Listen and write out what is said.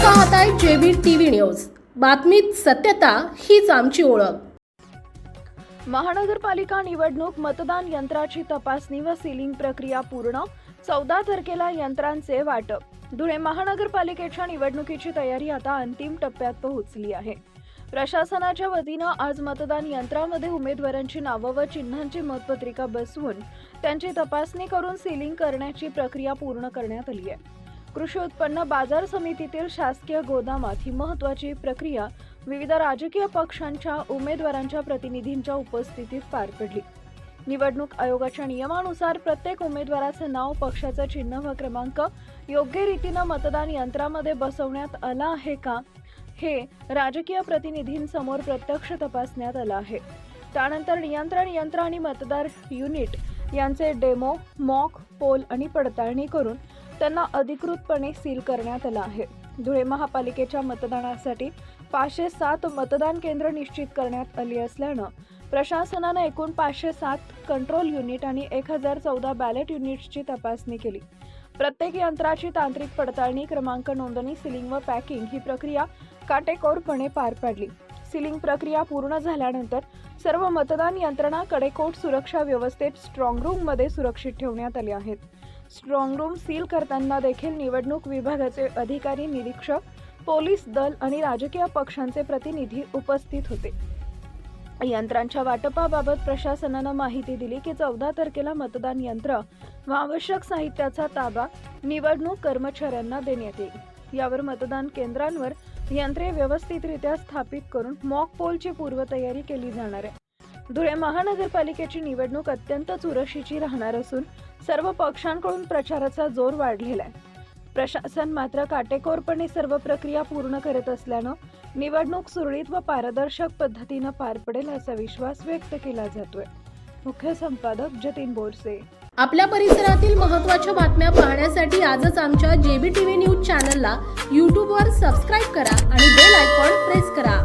पाहताय JB TV news. बातमीत सत्यता हीच आमची ओळख। महानगरपालिका निवडणूक मतदान यंत्राची तपासणी व सीलिंग प्रक्रिया पूर्ण। 14 तारखेला यंत्रांचे वाटप। धुळे महानगरपालिकेच्या निवडणुकीची तयारी आता अंतिम टप्प्यात पोहोचली आहे। प्रशासनाच्या वतीनं आज मतदान यंत्रामध्ये उमेदवारांची नावं व चिन्हांची मतपत्रिका बसवून त्यांची तपासणी करून सीलिंग करण्याची प्रक्रिया पूर्ण करण्यात आली आहे। कृषी उत्पन्न बाजार समितीतील शासकीय गोदामात ही महत्त्वाची प्रक्रिया विविध राजकीय पक्षांच्या उमेदवारांच्या प्रतिनिधींच्या उपस्थितीत पार पडली। निवडणूक आयोगाच्या नियमानुसार प्रत्येक उमेदवाराचे नाव, पक्षाचं चिन्ह व क्रमांक योग्य रीतीने मतदान यंत्रामध्ये बसवण्यात आला आहे का, हे राजकीय प्रतिनिधींसमोर प्रत्यक्ष तपासण्यात आलं आहे। त्यानंतर नियंत्रण यंत्र आणि मतदार युनिट यांचे डेमो, मॉक पोल आणि पडताळणी करून त्यांना अधिकृतपणे सील करण्यात आलं आहे। धुळे महापालिकेच्या मतदानासाठी 507 मतदान केंद्र निश्चित करण्यात आली असल्यानं प्रशासनानं एकूण 507 कंट्रोल युनिट आणि 1014 बॅलेट युनिट्सची तपासणी केली। प्रत्येक यंत्राची तांत्रिक पडताळणी, क्रमांक नोंदणी, सीलिंग व पॅकिंग ही प्रक्रिया काटेकोरपणे पार पाडली। सीलिंग प्रक्रिया पूर्ण झाल्यानंतर सर्व मतदान यंत्रणा कडेकोट सुरक्षा व्यवस्थेत स्ट्रॉंग रूम मध्ये सुरक्षित ठेवण्यात आले आहेत। स्ट्रॉंग रूम सील करताना देखील निवडणूक विभागाचे अधिकारी, निरीक्षक, पोलीस दल आणि राजकीय पक्षांचे प्रतिनिधी उपस्थित होते। यंत्रांच्या वाटपाबाबत प्रशासनानं माहिती दिली की 14 तारखेला मतदान यंत्र व आवश्यक साहित्याचा ताबा निवडणूक कर्मचाऱ्यांना देण्यात येईल। यावर मतदान केंद्रांवर यंत्रे व्यवस्थितरित्या स्थापित करून मॉक पोलची पूर्वतयारी केली जाणार आहे। धुळे महानगरपालिकेची निवडणूक अत्यंत चुरशीची राहणार असून सर्व पक्षांकडून प्रचाराचा जोर वाढलेला आहे। प्रशासन मात्र काटेकोरपणे सर्व प्रक्रिया पूर्ण करत असल्यानं निवडणूक सुरळीत व पारदर्शक पद्धतीनं पार पडेल असा विश्वास व्यक्त केला जातोय। मुख्य संपादक जतीन बोरसे। आपल्या परिसरातील महत्त्वाच्या बातम्या पाहण्यासाठी आजच आमच्या जेबी टीव्ही न्यूज चॅनलला YouTube वर सबस्क्राईब करा आणि बेल आयकॉन प्रेस करा।